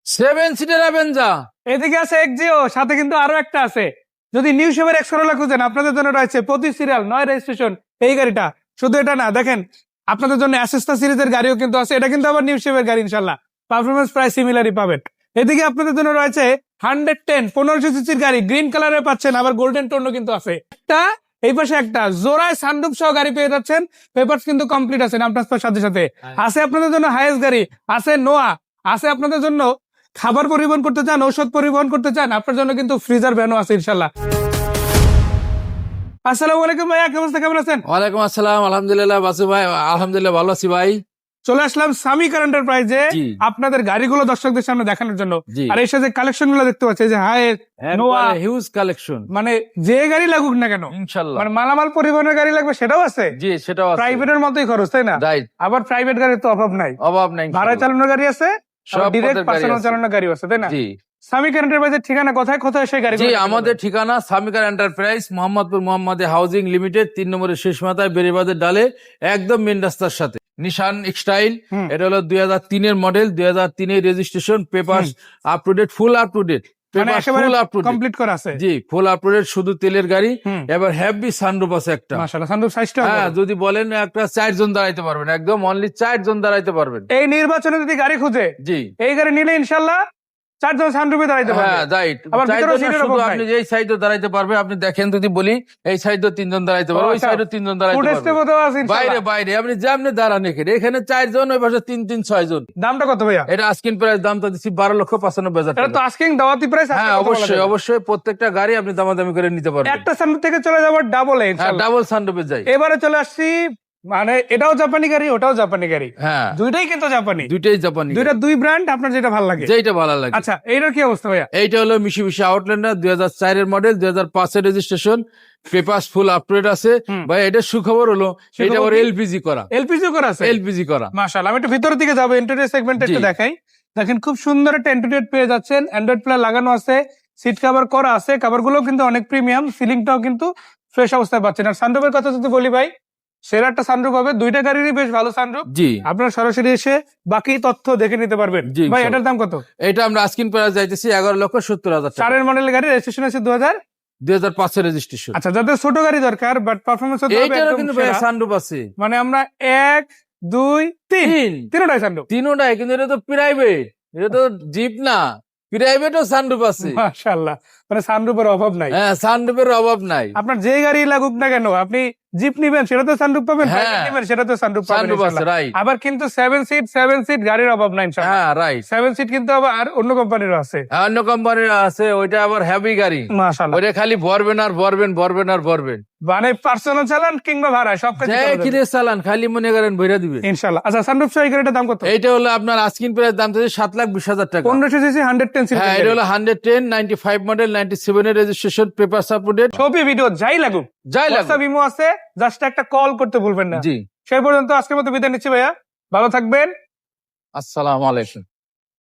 7 সিটের অ্যাভেঞ্জা। এদিকে আছে এক্সিও, সাথে কিন্তু আরো একটা আছে। যদি নিউ শেপের এক্স করোলা খুঁজেন, আপনাদের জন্য রয়েছে 25 সিরিয়াল 9 রেজিস্ট্রেশন এই গাড়িটা। শুধু এটা না, দেখেন আপনাদের জন্য অ্যাসেস্টা সিরিজের গাড়িও কিন্তু আছে। এটা কিন্তু আবার নিউ শেপের গাড়ি, ইনশাল্লাহ পারফরমেন্স প্রায় সিমিলারই পাবেন। এদিকে আপনাদের জন্য রয়েছে 110 1500 সিসির গাড়ি, গ্রিন কালারে পাচ্ছেন, আবার গোল্ডেন টোনও কিন্তু আছে। একটা এই পাশে একটা জোড়ায় সানরুফ সহ গাড়ি পেয়ে যাচ্ছেন। পেপারস কিন্তু কমপ্লিট আছে নাম ট্রান্সফার সাথে সাথে। আছে আপনাদের জন্য হাইয়েস্ট গাড়ি, আছে নোয়া, আছে আপনাদের জন্য খাবার পরিবহন করতে চান, ঔষধ পরিবহন করতে চান, আপনার জন্য কিন্তু ফ্রিজার ভ্যানও আছে ইনশাল্লাহ। আসসালামু আলাইকুম ভাইয়া, কেমন আছেন? কেমন আছেন? ওয়ালাইকুম আসসালাম, আলহামদুলিল্লাহ বাসু ভাই, আলহামদুলিল্লাহ ভালো আছি ভাই। চলে আসলাম সামি কার এন্টারপ্রাইজে জি। আপনাদের গাড়িগুলো দর্শকদের সামনে দেখানোর জন্য। জি। আর এই সাথে কালেকশন গুলো দেখতে পাচ্ছি, যে হাই নোয়া, হিউজ কালেকশন, মানে যে গাড়ি লাগুক না কেন, ইনশাআল্লাহ। মানে মালামাল পরিবহনের গাড়ি লাগবে সেটাও আছে। জি, সেটাও আছে। প্রাইভেটের মতোই খরচ, তাই না? রাইট, আবার প্রাইভেট গাড়ির তো অভাব নাই, অভাব নাই। ভাড়া চালানোর গাড়ি আছে, সব ডিরেক্ট পদের গাড়ি পার্সোনাল আছে। চালানোর গাড়ি আছে, তাই না? জি সামি কার এন্টারপ্রাইজের ঠিকানা কোথায় কোথায় সেই গাড়ি? জি, আমাদের ঠিকানা সামিকার এন্টারপ্রাইজ, মোহাম্মদপুর মোহাম্মদে হাউজিং লিমিটেড, 3 নম্বরের শেষ মাথায়, বেরিবাদের ডালে, একদম মেন রাস্তার সাথে। নিশান এক্সটাইল, এটা হলো 2003 model, 2003 registration, paper up to date, full up to date, মানে একেবারে কমপ্লিট করা আছে। জি, ফুল আপ টু ডেট, শুধু তেলের গাড়ি। এবার হেভি সানরুফ আছে একটা, মাশাআল্লাহ, সানরুফ সাইজটা। হ্যাঁ, যদি বলেন একটা 4 জন দাঁড়াইতে পারবেন, একদম অনলি 4 জন দাঁড়াইতে পারবেন। এই নির্বাচনে যদি গাড়ি খুঁজে জি, এই গাড়ি নিলে ইনশাল্লাহ 4 জন সানরুফে দাঁড়াইতে পারবে। হ্যাঁ রাইট। আবার ভিতরে সিটের অভাব নাই। আপনি যেই সাইডে দাঁড়াইতে পারবে, আপনি দেখেন যদি বলি এই সাইডে 3 জন দাঁড়াইতে পারবে, ওই সাইডে 3 জন দাঁড়াইতে ফুড পারবে। স্টেপও দেওয়া আছে বাইরে ইনশাল্লাহ। বাইরে আপনি যেমনি দাঁড়ান, এখানে 4 জন, ওই পাশে 3 6 জন। দামটা কত ভাইয়া? এটা আস্কিং প্রাইস, দামটা দিচ্ছি 12,95,000 এটা তো টাকা। আস্কিং দাওয়াতি প্রাইস। হ্যাঁ অবশ্যই অবশ্যই, প্রত্যেকটা গাড়ি আপনি দামাদামি করে নিতে পারবেন। একটা সানরুফ থেকে চলে যাবো ডাবল এ হ্যাঁ, ইনশাল্লাহ। ডাবল সানরুফে যাই। এবারে চলে আসছি, মানে এটাও জাপানি গাড়ি, ওটাও জাপানি গাড়ি, হ্যাঁ দুইটাই কিন্তু জাপানি, দুইটাই জাপানি, দুইটা দুই ব্র্যান্ড, আপনার যেটা ভালো লাগে। যেইটা ভালো লাগে। আচ্ছা, এইটার কি অবস্থা ভাইয়া? এইটা হলো মিশিবিশি আউটল্যান্ডার, 2004 এর মডেল, 2005 এর রেজিস্ট্রেশন, পেপারস ফুল আপডেট আছে। ভাই এটা সুখবর হলো, এটা আবার এলপিজি করা, এলপিজি করা আছে। এলপিজি করা। মাশাআল্লাহ, আমি একটু ভিতরের দিকে যাবো, ইন্টেরিয়র সেগমেন্টে একটু জি। দেখাই। দেখেন খুব সুন্দর একটা ইন্টেরিয়র পেয়ে যাচ্ছেন, অ্যান্ড্রয়েড প্লে লাগানো আছে, সিট কভার করা আছে, কভার গুলো কিন্তু অনেক প্রিমিয়াম, সিলিংটাও কিন্তু ফ্রেশ অবস্থায় পাচ্ছেন। আর সানরুফের কথা যদি বলি ভাই, সেরা একটা সানরুফ হবে, দুইটা গাড়িরই বেশ ভালো সানরুফ। জি, আপনারা সরাসরি এসে বাকি তথ্য দেখে নিতে পারবেন। জি, ভাই ইনশাআল্লাহ। এটার দাম কত? এটা আমরা আস্কিং প্রাইস যাইতেছি 11,70,000 টাকা। 4 মডেলের গাড়ি, রেজিস্ট্রেশন আছে 2000। 2005 এর রেজিস্ট্রেশন। আচ্ছা, যাদের ছোট গাড়ি দরকার বাট পারফরমেন্স হতে হবে এইটারও একদম কিন্তু সেরা, সানরুফ আছে। মানে আমরা 1 2 3 তিনটাই সানরুফ। তিনোটাই, কিন্তু এটা তো প্রাইভেট, এটা তো জিপ না, প্রাইভেটও সানরুফ আছে। মাশাআল্লাহ, মানে সানরুফের অভাব নাই। হ্যাঁ, সানরুফের অভাব নাই। আপনার যে গাড়ি লাগুক না কেন, আপনি জিপ নিবেন সেটা তো সানরুফ পাবেন, হ্যাঁ। প্রাইভেট নিবেন সেটা তো সানরুফ পাবেন সানরুফ আছে, ইনশাআল্লাহ। রাইট। আবার কিন্তু 7 সিট গাড়ির অভাব নাই ইনশাআল্লাহ। হ্যাঁ রাইট, 7 সিট কিন্তু আবার অন্য কোম্পানিরও আছে। অন্য কোম্পানির আছে, ওইটা আবার হেভি গাড়ি, মাশাআল্লাহ, ওইটা খালি ভরবেন আর ভরবেন, ভরবেন আর ভরবেন, মানে পার্সোনাল চালান কিংবা ভাড়া সবকিছু যে কিনে চালান, খালি মনে করেন ভরে দিবেন ইনশাআল্লাহ। আচ্ছা, সানরুফ সহ এই গাড়িটার দাম কত? এইটা হলো আপনার আস্কিং প্রাইস, দাম থেকে 7,20,000 টাকা। 1500 সিসি 110 সিসি। হ্যাঁ, এটা হলো 110 95 মডেল, 97 এর রেজিস্ট্রেশন, পেপার সাপোর্টেড। ছবি ভিডিও যাই লাগুক, যাই লাগে। হোয়াটসঅ্যাপ ইমো আছে, জাস্ট একটা কল করতে ভুলবেন না। জি, সেই পর্যন্ত আজকের মতো বিদায় নিচ্ছি ভাইয়া, ভালো থাকবেন। আসসালামু আলাইকুম।